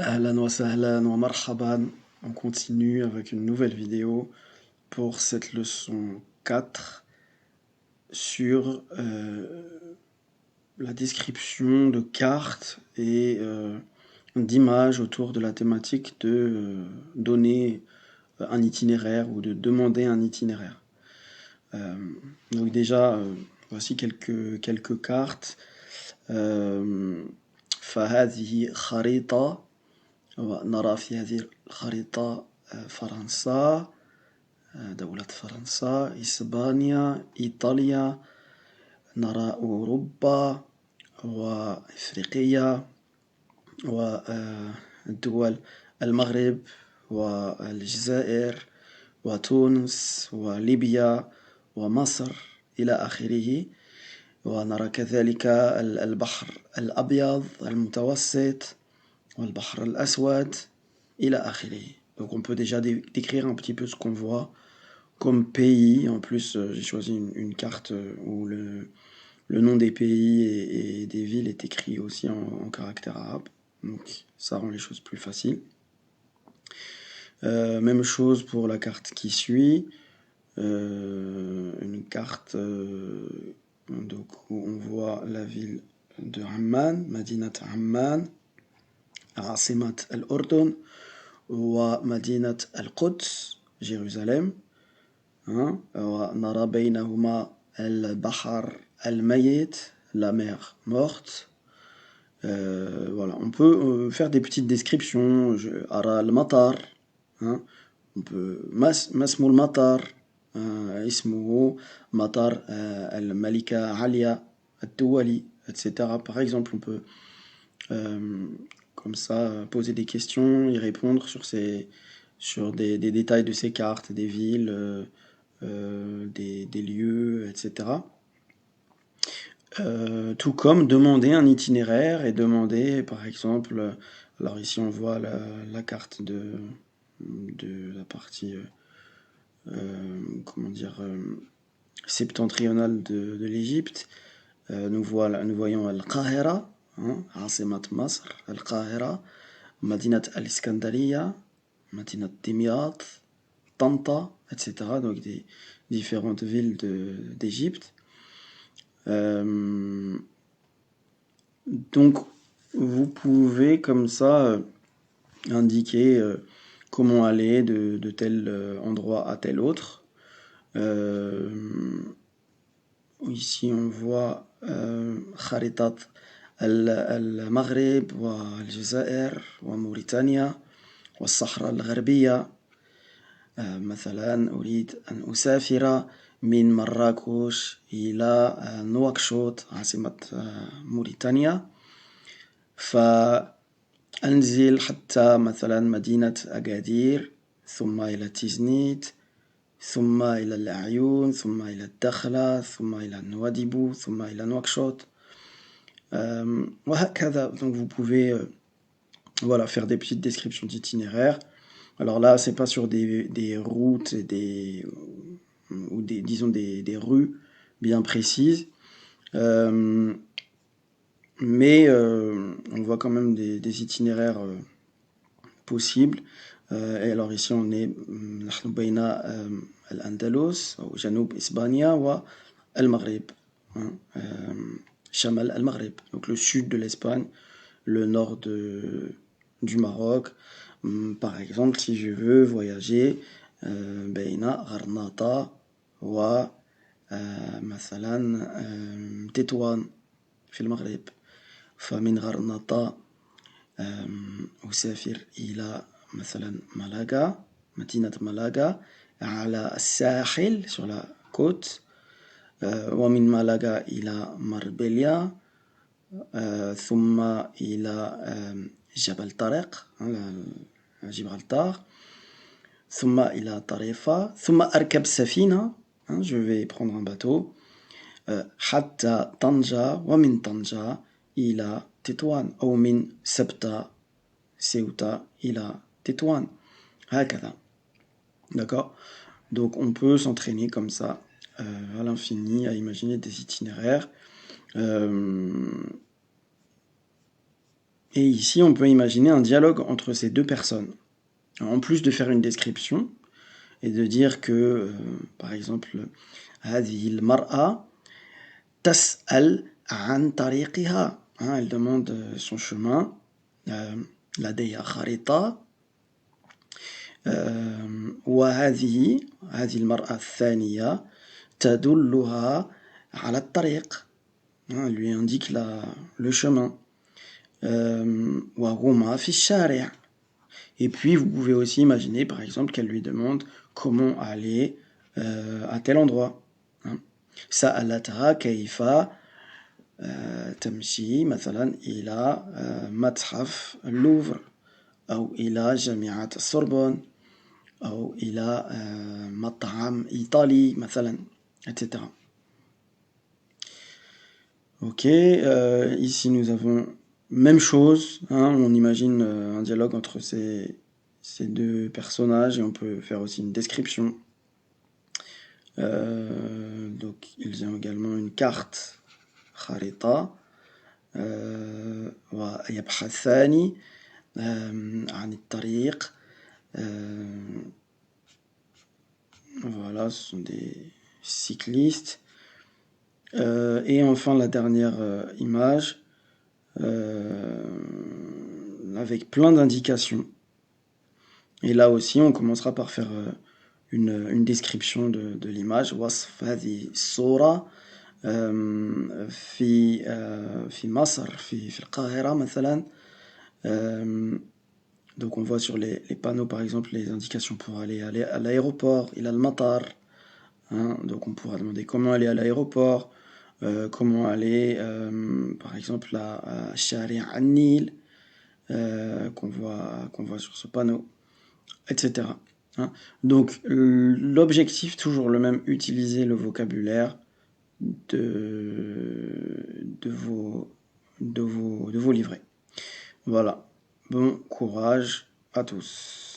Ahlan wa sahlan wa marhaban. On continue avec une nouvelle vidéo pour cette leçon 4 sur la description de cartes et d'images autour de la thématique de donner un itinéraire ou de demander un itinéraire. Donc déjà, voici quelques cartes. فهذه خريطة ونرى في هذه الخريطة فرنسا، دولة فرنسا، إسبانيا، إيطاليا، نرى أوروبا وإفريقيا والدول المغرب والجزائر وتونس وليبيا ومصر إلى آخره. ونرى كذلك البحر الأبيض المتوسط والبحر الأسود إلى آخره. Donc on peut déjà décrire un petit peu ce qu'on voit comme pays. En plus, j'ai choisi une carte où le nom des pays et des villes est écrit aussi en caractère arabe. Donc ça rend les choses plus faciles. Même chose pour la carte qui suit. Une carte donc, où on voit la ville de Amman, Madinat Amman, عاصمة الأردن ومدينة القدس Jérusalem. ونرى بينهما البحر الميت, la mer morte. Voilà, on peut faire des petites descriptions. أرى المطر, on peut ما اسم المطر, اسمه مطر الملكة عليا الدولي, etc. Par exemple, on peut comme ça poser des questions, y répondre sur des détails de ces cartes, des villes, des lieux, etc. Tout comme demander un itinéraire et demander, par exemple, alors ici on voit la carte de la partie comment dire septentrionale de l'Égypte. Nous voyons Al-Qahira, عاصمة مصر, Al-Qahira, Madinat al-Iskandariya, Madinat Dimyat, Tanta, etc. Donc des différentes villes d'Égypte. Donc vous pouvez comme ça indiquer comment aller de tel endroit à tel autre. Ici on voit خريطة المغرب والجزائر وموريتانيا والصحراء الغربية. مثلا أريد أن أسافر من مراكش إلى نواكشوط عاصمة موريتانيا, فأنزل حتى مثلا مدينة أكادير, ثم إلى تيزنيت, ثم إلى العيون, ثم إلى الدخلة, ثم إلى نواديبو, ثم إلى نواكشوط. وهكذا. Donc vous pouvez voilà, faire des petites descriptions d'itinéraires. Alors là, c'est pas sur des routes et ou disons des rues bien précises, mais on voit quand même des itinéraires possibles. Et alors ici, on est نحن بين الأندلس أو جنوب إسبانيا والمغرب, شمال المغرب, donc le sud de l'Espagne, le nord du Maroc. Par exemple, si je veux voyager بين غرناطة و مثلا تطوان في المغرب, فمن غرناطة أسافر إلى مثلا مالاغا, مدينة مالاغا على الساحل sur la côte, ومن مالاغا إلى ماربيليا, ثم إلى جبل طارق, جبرالتار, ثم إلى طريفة, ثم أركب سفينة, je vais prendre un bateau, حتى طنجة, ومن طنجة إلى تطوان, أو من Ceuta إلى تطوان, هكذا. D'accord? Donc on peut s'entraîner comme ça à l'infini, à imaginer des itinéraires. Et ici, on peut imaginer un dialogue entre ces deux personnes. En plus de faire une description et de dire que, par exemple, هذه المرأة تسأل عن طريقها. Elle demande son chemin. لديها خريطة. وهذه المرأة الثانية تدلها على الطريق. Elle lui indique le chemin. وهما في الشارع. Et puis vous pouvez aussi imaginer par exemple qu'elle lui demande comment aller à tel endroit. سألتها كيف تمشي مثلا إلى متحف اللوفر أو إلى جامعة السوربون أو إلى مطعم إيطالي مثلا etc. Ok, ici nous avons même chose, on imagine un dialogue entre ces deux personnages et on peut faire aussi une description. Donc ils ont également une carte خريطة ويبحثان عن الطريق. Voilà, ce sont des cyclistes. Et enfin la dernière image avec plein d'indications. Et là aussi on commencera par faire une description de l'image. وصف هذه الصورة في مصر في القاهرة مثلا. Donc on voit sur les panneaux par exemple les indications pour aller à l'aéroport, إلى المطار. Donc on pourra demander comment aller à l'aéroport, comment aller par exemple à شارع النيل qu'on voit sur ce panneau, etc. Donc l'objectif toujours le même, utiliser le vocabulaire de vos livrets. Voilà. Bon courage à tous.